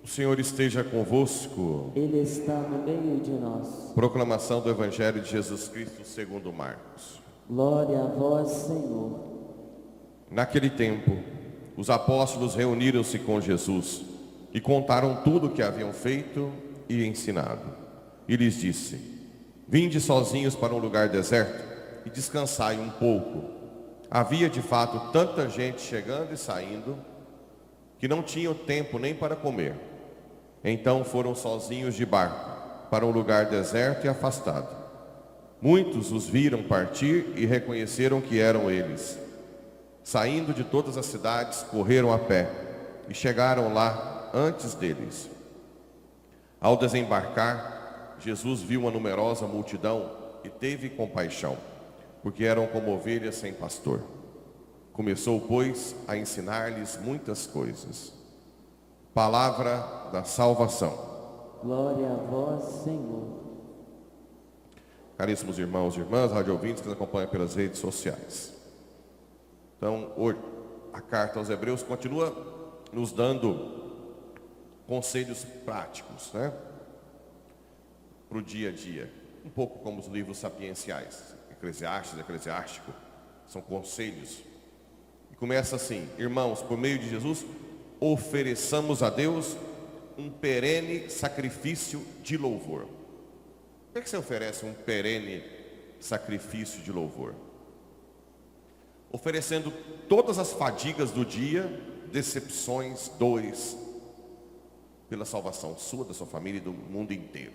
O Senhor esteja convosco. Ele está no meio de nós. Proclamação do Evangelho de Jesus Cristo segundo Marcos. Glória a vós, Senhor. Naquele tempo, os apóstolos reuniram-se com Jesus e contaram tudo o que haviam feito e ensinado. E lhes disse: Vinde sozinhos para um lugar deserto e descansai um pouco. Havia de fato tanta gente chegando e saindo que não tinham tempo nem para comer. Então foram sozinhos de barco para um lugar deserto e afastado. Muitos os viram partir e reconheceram que eram eles. Saindo de todas as cidades, correram a pé e chegaram lá antes deles. Ao desembarcar, Jesus viu uma numerosa multidão e teve compaixão, porque eram como ovelhas sem pastor. Começou, pois, a ensinar-lhes muitas coisas. Palavra da salvação. Glória a vós, Senhor. Caríssimos irmãos e irmãs, rádio ouvintes que nos acompanham pelas redes sociais. Então, hoje, a carta aos Hebreus continua nos dando conselhos práticos, né? Para o dia a dia. Um pouco como os livros sapienciais, Eclesiástico, são conselhos. E começa assim: irmãos, por meio de Jesus, ofereçamos a Deus um perene sacrifício de louvor. Por que você oferece um perene sacrifício de louvor? Oferecendo todas as fadigas do dia, decepções, dores, pela salvação sua, da sua família e do mundo inteiro.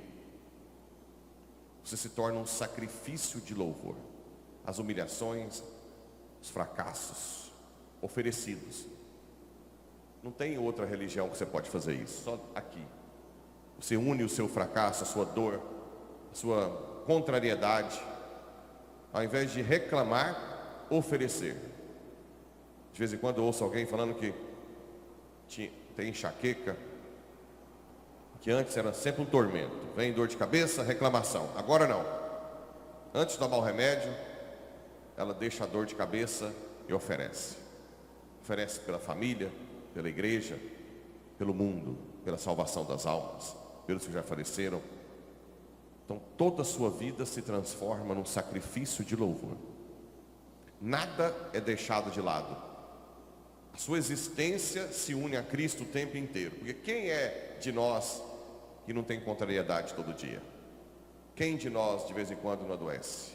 Você se torna um sacrifício de louvor. As humilhações, os fracassos oferecidos. Não tem outra religião que você pode fazer isso, só aqui. Você une o seu fracasso, a sua dor, a sua contrariedade, ao invés de reclamar, oferecer. De vez em quando eu ouço alguém falando que tem enxaqueca, que antes era sempre um tormento. Vem dor de cabeça, reclamação. Agora não. Antes de tomar o remédio, ela deixa a dor de cabeça e oferece. Oferece pela família, pela igreja, pelo mundo, pela salvação das almas, pelos que já faleceram. Então toda a sua vida se transforma num sacrifício de louvor. Nada é deixado de lado. A sua existência se une a Cristo o tempo inteiro. Porque quem é de nós que não tem contrariedade todo dia? Quem de nós de vez em quando não adoece?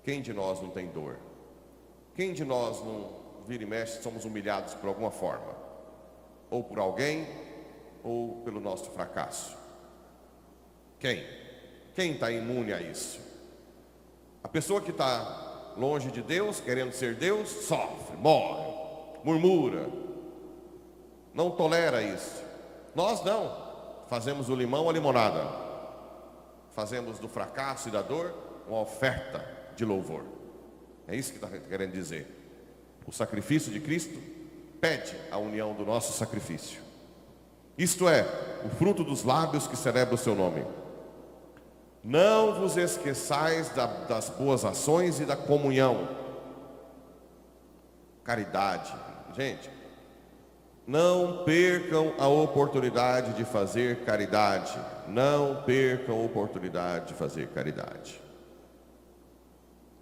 Quem de nós não tem dor? Quem de nós não vira e mexe, somos humilhados por alguma forma? Ou por alguém, ou pelo nosso fracasso? Quem? Quem está imune a isso? A pessoa que está longe de Deus, querendo ser Deus, sofre, morre, murmura, não tolera isso. Nós não, fazemos do limão a limonada, fazemos do fracasso e da dor uma oferta de louvor. É isso que está querendo dizer. O sacrifício de Cristo pede a união do nosso sacrifício. Isto é, o fruto dos lábios que celebra o seu nome. Não vos esqueçais das boas ações e da comunhão. Caridade. Gente, não percam a oportunidade de fazer caridade. Não percam a oportunidade de fazer caridade.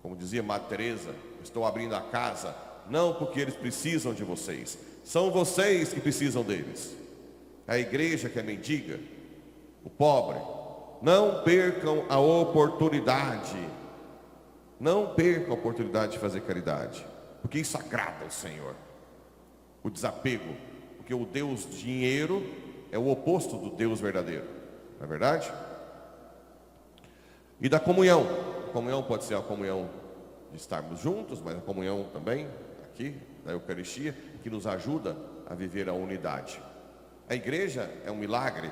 Como dizia Madre Teresa, estou abrindo a casa, não porque eles precisam de vocês, são vocês que precisam deles. A igreja que é mendiga, o pobre. Não percam a oportunidade. Não percam a oportunidade de fazer caridade, porque isso agrada ao Senhor. O desapego, porque o Deus dinheiro é o oposto do Deus verdadeiro, não é verdade? E da comunhão. A comunhão pode ser a comunhão de estarmos juntos, mas a comunhão também aqui, da Eucaristia, que nos ajuda a viver a unidade. A igreja é um milagre,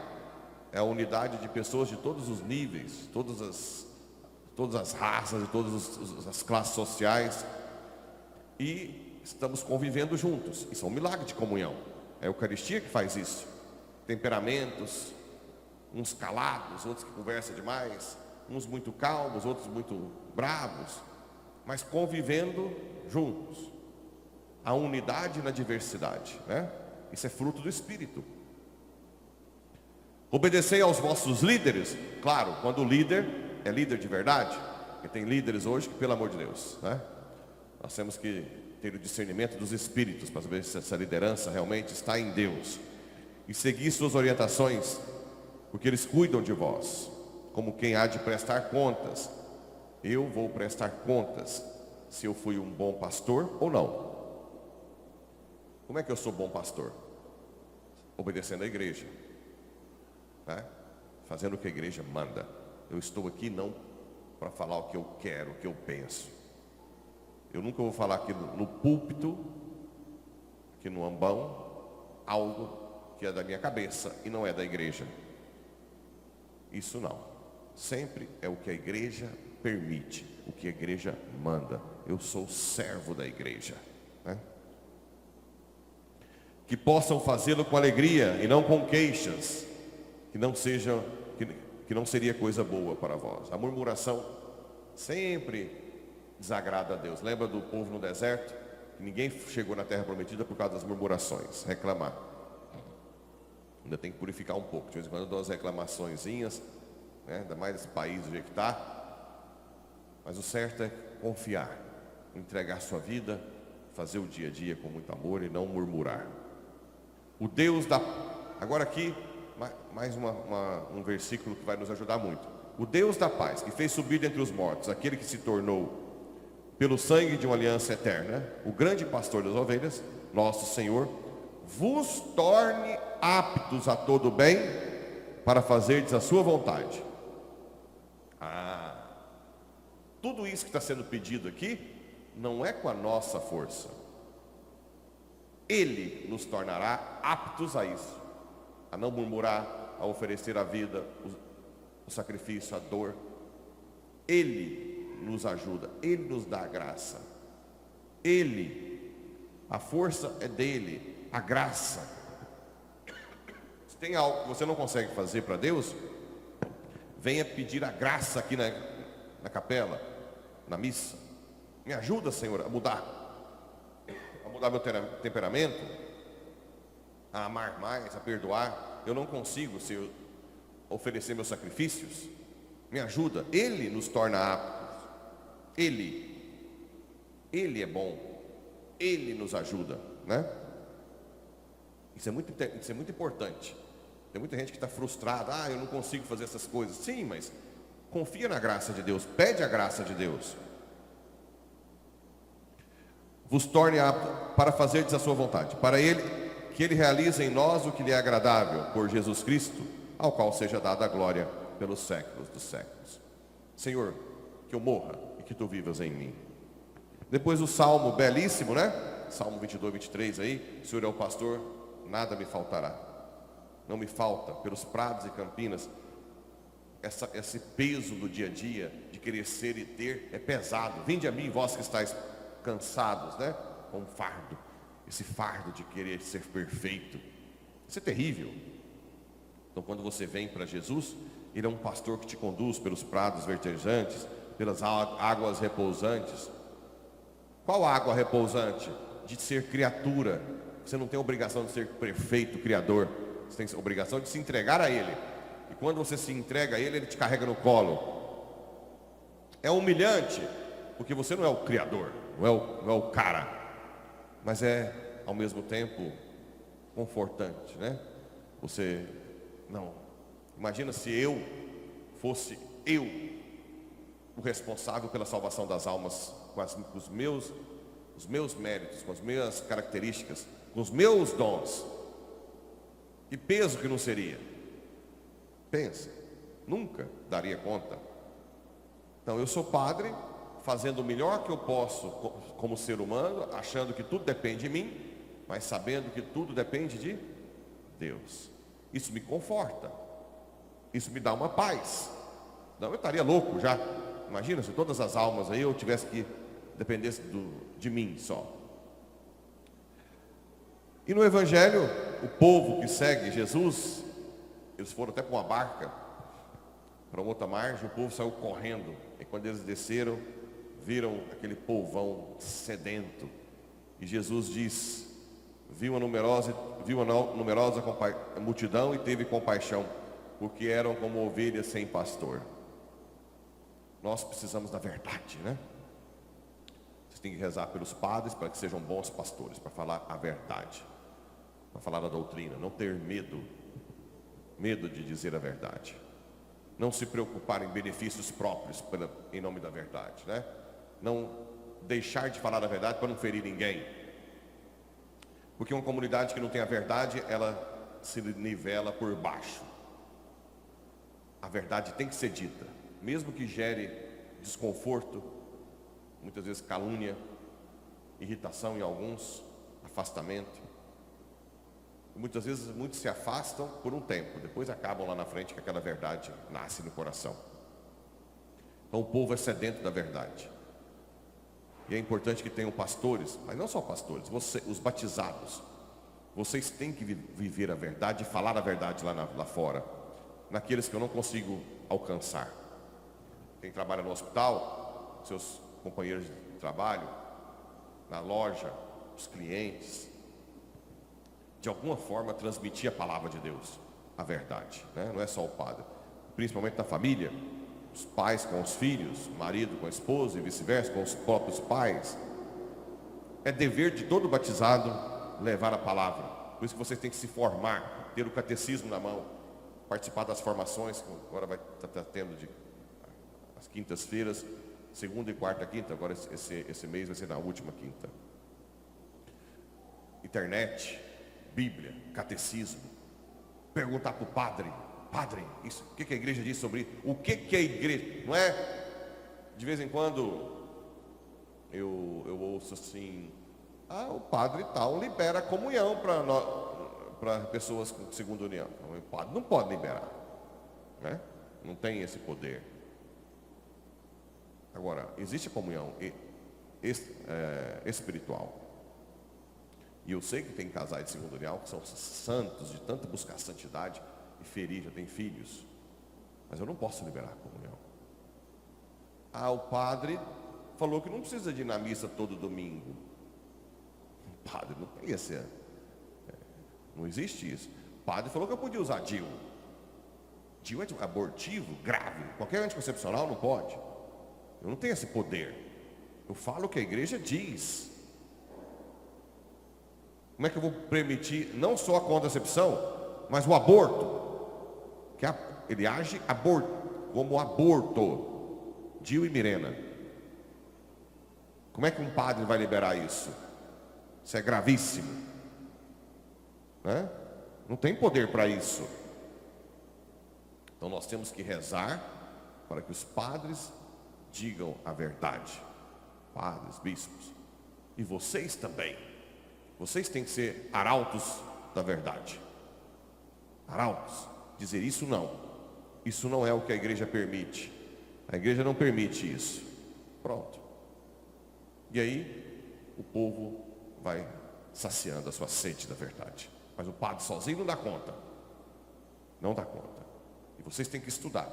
é a unidade de pessoas de todos os níveis, todas as raças, de todas as classes sociais, e estamos convivendo juntos. Isso é um milagre de comunhão. É a Eucaristia que faz isso. Temperamentos, uns calados, outros que conversam demais, uns muito calmos, outros muito bravos, mas convivendo juntos. A unidade na diversidade, né? Isso é fruto do Espírito. Obedecei aos vossos líderes. Claro, quando o líder é líder de verdade, porque tem líderes hoje que, pelo amor de Deus, né? Nós temos que ter o discernimento dos espíritos para saber se essa liderança realmente está em Deus. E seguir suas orientações, porque eles cuidam de vós, como quem há de prestar contas. Eu vou prestar contas se eu fui um bom pastor ou não. Como é que eu sou bom pastor? Obedecendo a igreja, né? Fazendo o que a igreja manda. Eu estou aqui não para falar o que eu quero, o que eu penso. Eu nunca vou falar aqui no púlpito, aqui no ambão, algo que é da minha cabeça e não é da igreja. Isso não. Sempre é o que a igreja permite, o que a igreja manda. Eu sou servo da igreja, né? Que possam fazê-lo com alegria e não com queixas, que não seria coisa boa para vós. A murmuração sempre desagrada a Deus. Lembra do povo no deserto? Que ninguém chegou na terra prometida por causa das murmurações, reclamar. Ainda tem que purificar um pouco. De vez em quando eu dou umas reclamaçõezinhas, né? Ainda mais esse país do jeito que está. Mas o certo é confiar, entregar sua vida, fazer o dia a dia com muito amor e não murmurar. O Deus da... Agora aqui, mais um versículo que vai nos ajudar muito. O Deus da paz, que fez subir dentre os mortos aquele que se tornou, pelo sangue de uma aliança eterna, o grande pastor das ovelhas, nosso Senhor, vos torne aptos a todo bem, para fazerdes a sua vontade. Tudo isso que está sendo pedido aqui, não é com a nossa força. Ele nos tornará aptos a isso, a não murmurar, a oferecer a vida, o sacrifício, a dor. Ele nos ajuda, Ele nos dá a graça. A força é dele, a graça. Se tem algo que você não consegue fazer para Deus, venha pedir a graça aqui na capela, na missa. Me ajuda, Senhor, a mudar meu temperamento, a amar mais, a perdoar. Eu não consigo se eu oferecer meus sacrifícios. Me ajuda. Ele nos torna aptos. Ele é bom. Ele nos ajuda, né? Isso é muito importante. Tem muita gente que está frustrada. Eu não consigo fazer essas coisas. Sim, mas confia na graça de Deus. Pede a graça de Deus. Vos torne apto para fazerdes a sua vontade, para que Ele realize em nós o que lhe é agradável, por Jesus Cristo, ao qual seja dada a glória pelos séculos dos séculos. Senhor, que eu morra e que Tu vivas em mim. Depois o salmo belíssimo, né? Salmo 22, 23 aí. O Senhor é o pastor, nada me faltará. Não me falta, pelos prados e campinas. Esse peso do dia a dia, de querer ser e ter, é pesado. Vinde a mim, vós que estáis cansados, né? Com um fardo. Esse fardo de querer ser perfeito. Isso é terrível. Então, quando você vem para Jesus, Ele é um pastor que te conduz pelos prados verdejantes, pelas águas repousantes. Qual água repousante? De ser criatura. Você não tem obrigação de ser perfeito, criador. Você tem obrigação de se entregar a Ele. E quando você se entrega a Ele, Ele te carrega no colo. É humilhante, porque você não é o criador, não é o cara, mas é ao mesmo tempo confortante, né? Você não. Imagina se eu fosse o responsável pela salvação das almas, com os meus méritos, com as minhas características, com os meus dons. Que peso que não seria? Pensa, nunca daria conta. Então eu sou padre, fazendo o melhor que eu posso como ser humano, achando que tudo depende de mim, mas sabendo que tudo depende de Deus. Isso me conforta, isso me dá uma paz. Não, eu estaria louco já. Imagina se todas as almas aí eu tivesse que dependesse de mim só. E no Evangelho, o povo que segue Jesus, eles foram até para uma barca, para outra margem, o povo saiu correndo. E quando eles desceram, viram aquele povão sedento. E Jesus diz, viu a numerosa multidão e teve compaixão, porque eram como ovelhas sem pastor. Nós precisamos da verdade, né? Vocês têm que rezar pelos padres para que sejam bons pastores, para falar a verdade, para falar a doutrina, não ter medo de dizer a verdade, não se preocupar em benefícios próprios em nome da verdade, né? Não deixar de falar a verdade para não ferir ninguém, porque uma comunidade que não tem a verdade, ela se nivela por baixo. A verdade tem que ser dita, mesmo que gere desconforto, muitas vezes calúnia, irritação em alguns, afastamento. Muitas vezes muitos se afastam por um tempo, depois acabam lá na frente que aquela verdade nasce no coração. Então o povo é sedento da verdade. E é importante que tenham pastores, mas não só pastores, os batizados. Vocês têm que viver a verdade e falar a verdade lá fora, naqueles que eu não consigo alcançar. Quem trabalha no hospital, seus companheiros de trabalho, na loja, os clientes, de alguma forma transmitir a palavra de Deus, a verdade, né? Não é só o padre, principalmente na família, os pais com os filhos, o marido com a esposa e vice-versa, com os próprios pais. É dever de todo batizado levar a palavra. Por isso que vocês têm que se formar, ter o catecismo na mão, participar das formações, que agora vai estar tendo as quintas-feiras, segunda e quarta quinta, agora esse mês vai ser na última quinta. Internet, Bíblia, catecismo. Perguntar para o padre, isso, o que a igreja diz sobre isso? O que a igreja, não é? De vez em quando eu ouço assim, o padre tal libera a comunhão para pessoas com segunda união. O padre não pode liberar, né? Não tem esse poder. Agora, existe a comunhão espiritual. E eu sei que tem casais de segunda união que são santos, de tanto buscar santidade e ferir, já tem filhos. Mas eu não posso liberar a comunhão. O padre falou que não precisa de ir na missa todo domingo. O padre não tem esse... Não existe isso. O padre falou que eu podia usar DIU. DIU é abortivo, grave. Qualquer anticoncepcional não pode. Eu não tenho esse poder. Eu falo o que a igreja diz. Como é que eu vou permitir não só a contracepção, mas o aborto? Que ele age como aborto. DIU e Mirena. Como é que um padre vai liberar isso? Isso é gravíssimo, né? Não tem poder para isso. Então nós temos que rezar para que os padres digam a verdade. Padres, bispos. E vocês também. Vocês têm que ser arautos da verdade. Arautos. Dizer isso não. Isso não é o que a igreja permite. A igreja não permite isso. Pronto. E aí o povo vai saciando a sua sede da verdade. Mas o padre sozinho não dá conta. Não dá conta. E vocês têm que estudar.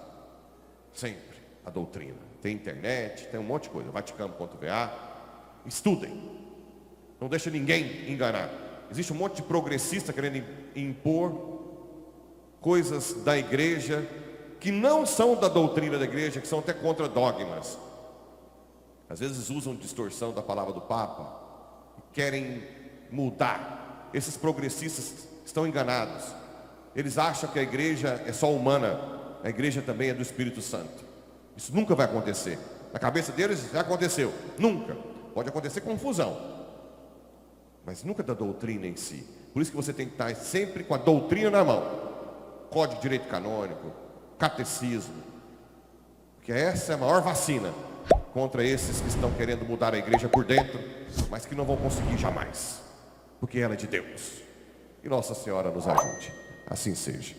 Sempre a doutrina. Tem internet, tem um monte de coisa. Vaticano.va. Estudem. Não deixa ninguém enganar. Existe um monte de progressista querendo impor coisas da igreja que não são da doutrina da igreja, que são até contra dogmas. Às vezes usam distorção da palavra do Papa e querem mudar. Esses progressistas estão enganados. Eles acham que a igreja é só humana. A igreja também é do Espírito Santo. Isso nunca vai acontecer. Na cabeça deles já aconteceu. Nunca. Pode acontecer confusão, mas nunca da doutrina em si. Por isso que você tem que estar sempre com a doutrina na mão. Código de Direito Canônico, catecismo. Porque essa é a maior vacina contra esses que estão querendo mudar a igreja por dentro, mas que não vão conseguir jamais. porque ela é de Deus. E Nossa Senhora nos ajude. Assim seja.